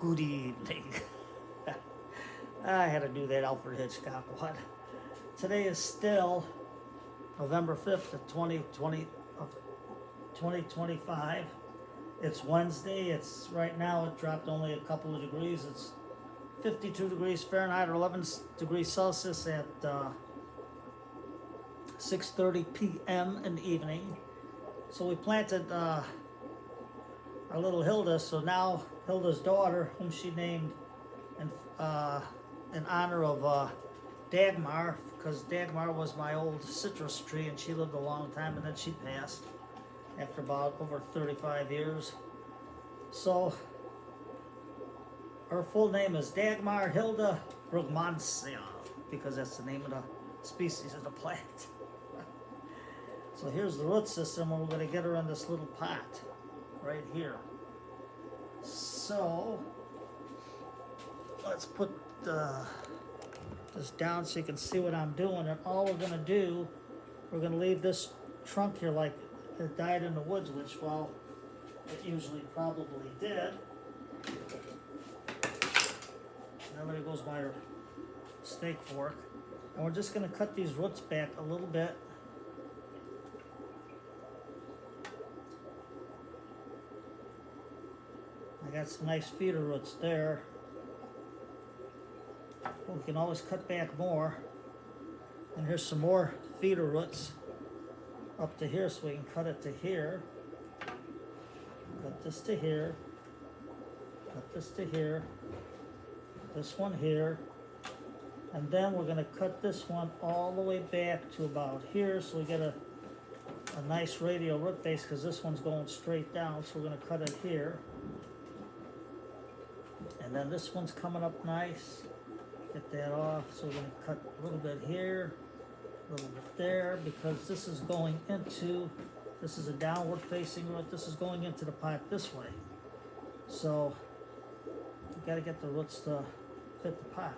Good evening. I had to do that Alfred Hitchcock one. Today is still November 5th of 2025. It's Wednesday. It's right now it dropped only a couple of degrees. It's 52 degrees Fahrenheit or 11 degrees Celsius at 6:30 p.m. in the evening. So we planted our little Hilda. So now Hilda's daughter, whom she named in honor of Dagmar, because Dagmar was my old citrus tree and she lived a long time and then she passed after about over 35 years. So her full name is Dagmar Hilda Brugmansia, because that's the name of the species of the plant. So here's the root system, and we're going to get her in this little pot right here. So let's put this down so you can see what I'm doing. And all we're going to do, we're going to leave this trunk here like it died in the woods, which, well, it usually probably did. Now there goes my steak fork. And we're just going to cut these roots back a little bit. I got some nice feeder roots there. Well, we can always cut back more. And here's some more feeder roots up to here, so we can cut it to here. Cut this to here. Cut this to here. This one here. And then we're going to cut this one all the way back to about here, so we get a nice radial root base, because this one's going straight down, so we're going to cut it here. And then this one's coming up nice. Get that off. So we're going to cut a little bit here, a little bit there, because this is going into, this is a downward facing root. This is going into the pot this way. So you got to get the roots to fit the pot.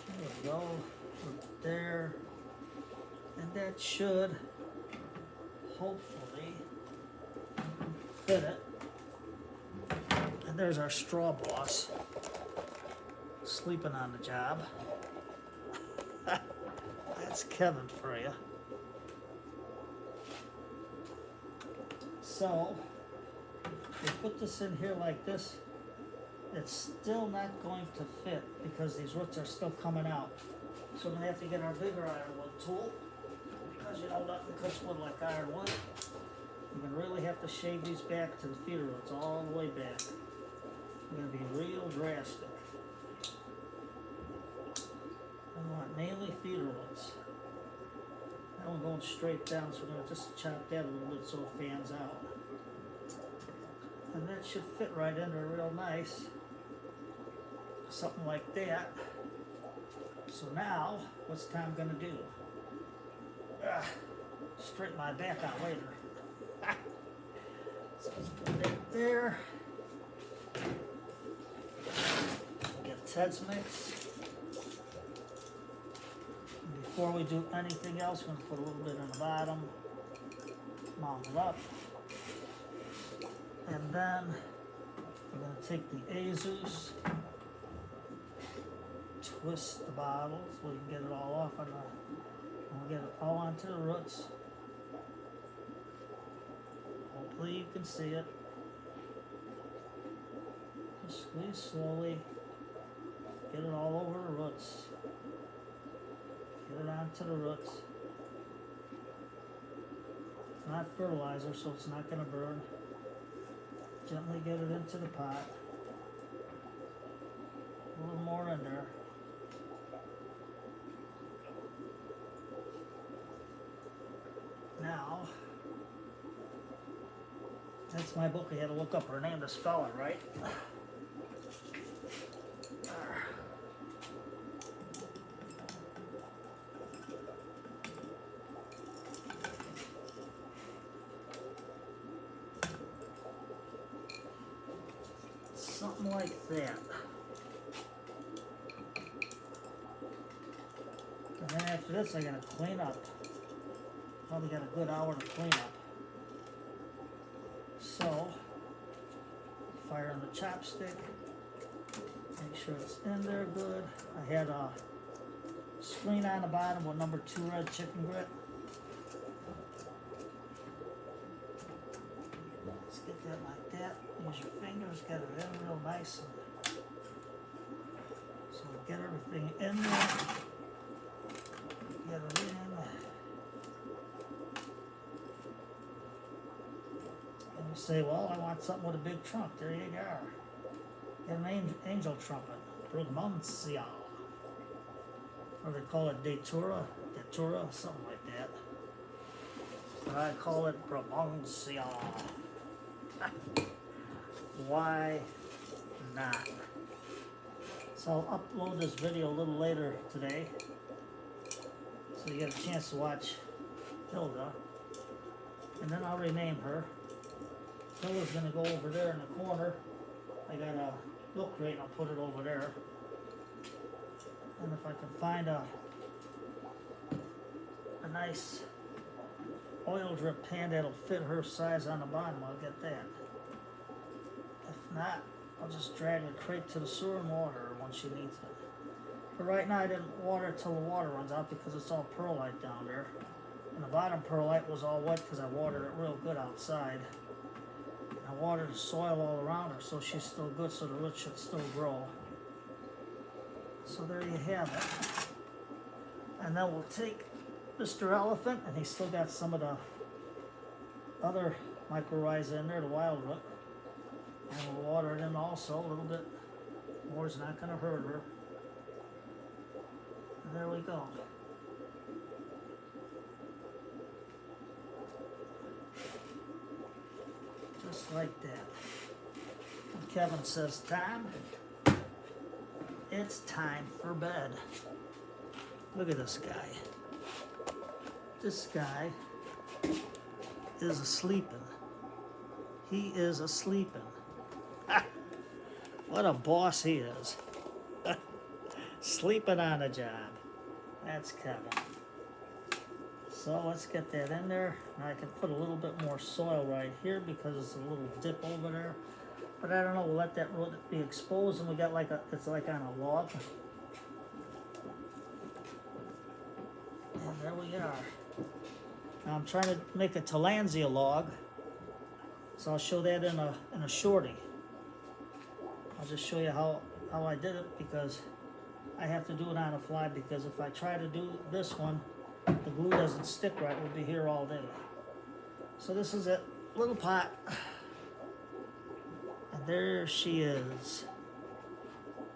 There we go. Right there. And that should hopefully fit it. And there's our straw boss sleeping on the job. That's Kevin for you. So we put this in here like this. It's still not going to fit because these roots are still coming out. So we're going to have to get our bigger ironwood tool, because you know nothing cuts wood like ironwood. You're going to really have to shave these back to the feeder roots, all the way back. You're going to be real drastic. I want mainly feeder roots. That one going straight down, so we're going to just chop that a little bit so it fans out. And that should fit right in there real nice. Something like that. So now, what's Tom going to do? Straighten my back out later. So let's put that there. Get Ted's mix. And before we do anything else, we're going to put a little bit on the bottom. Mount it up. And then we're going to take the Azus, twist the bottle so we can get it all off on the, and we'll get it all onto the roots. Hopefully you can see it. Just squeeze slowly. Get it all over the roots. Get it onto the roots. It's not fertilizer, so it's not going to burn. Gently get it into the pot. A little more in there. Now, that's my book. I had to look up her name to spell it right. Something like that. And then after this, I gotta clean up. Probably got a good hour to clean up. So, fire on the chopstick. Make sure it's in there good. I had a screen on the bottom with number 2 red chicken grit. Let's get that like that. Use your fingers, get it in real nice. So get everything in there. Get it in. And you say, well, I want something with a big trunk. There you go. Get an angel trumpet. Brugmansia. Or they call it Datura, something like that. But I call it Brugmansia. Why not? So I'll upload this video a little later today, so you get a chance to watch Hilda, and then I'll rename her. Hilda's gonna go over there in the corner. I got a milk crate and I'll put it over there. And if I can find a nice oil drip pan that'll fit her size on the bottom, I'll get that. If not, I'll just drag the crate to the sewer and water her when she needs it. But right now I didn't water it till the water runs out because it's all perlite down there. And the bottom perlite was all wet because I watered it real good outside. I watered the soil all around her so she's still good, so the roots should still grow. So there you have it. And then we'll take Mr. Elephant, and he's still got some of the other mycorrhiza in there, the wild root. And we'll water it in also a little bit. More is not going to hurt her. And there we go. Just like that. And Kevin says, time. It's time for bed. Look at this guy. This guy is a-sleeping. He is a-sleeping. What a boss he is. Sleeping on a job. That's Kevin. So let's get that in there. Now I can put a little bit more soil right here because it's a little dip over there. But I don't know, we'll let that root be exposed, and we got like it's like on a log. And there we are. Now I'm trying to make a tillandsia log, so I'll show that in a shorty. I'll just show you how I did it, because I have to do it on the fly, because if I try to do this one, the glue doesn't stick right. We'll be here all day. So this is it, little pot. And there she is.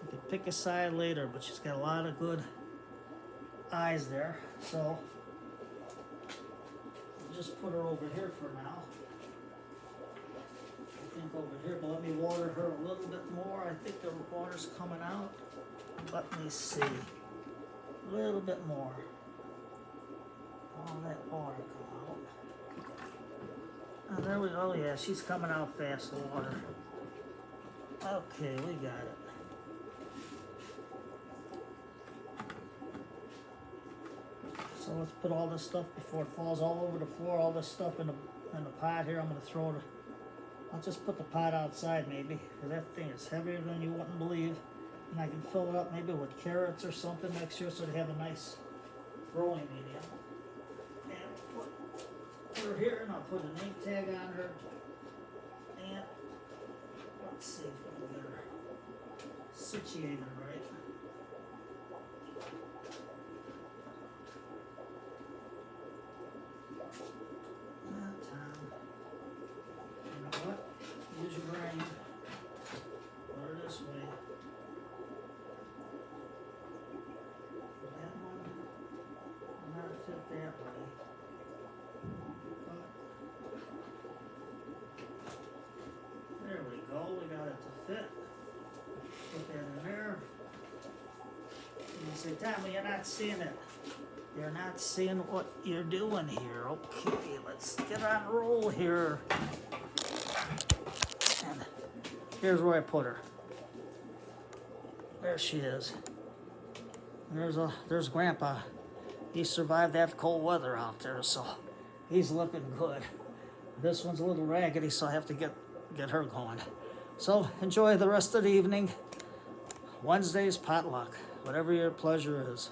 You can pick a side later, but she's got a lot of good eyes there. So I'll just put her over here for now. I think over here, but let me water her a little bit more. I think the water's coming out. Let me see. A little bit more. All that water come out. And there we go. Yeah, she's coming out fast, the water. Okay, we got it. So let's put all this stuff before it falls all over the floor. All this stuff in the pot here. I'm gonna throw it. I'll just put the pot outside maybe, because that thing is heavier than you wouldn't believe. And I can fill it up maybe with carrots or something next year, so they have a nice growing medium. And put her here, and I'll put a name tag on her. And let's see if we can get her situated right. That time. You know what? Use your brain. Put her this way. That one will not fit that way. But there we go. We got it to fit. Put that in there. And you say, Tommy, you're not seeing it. You're not seeing what you're doing here. Okay, let's get on a roll here. And here's where I put her. There she is. There's Grandpa. He survived that cold weather out there, so he's looking good. This one's a little raggedy, so I have to get her going. So enjoy the rest of the evening. Wednesday's potluck, whatever your pleasure is.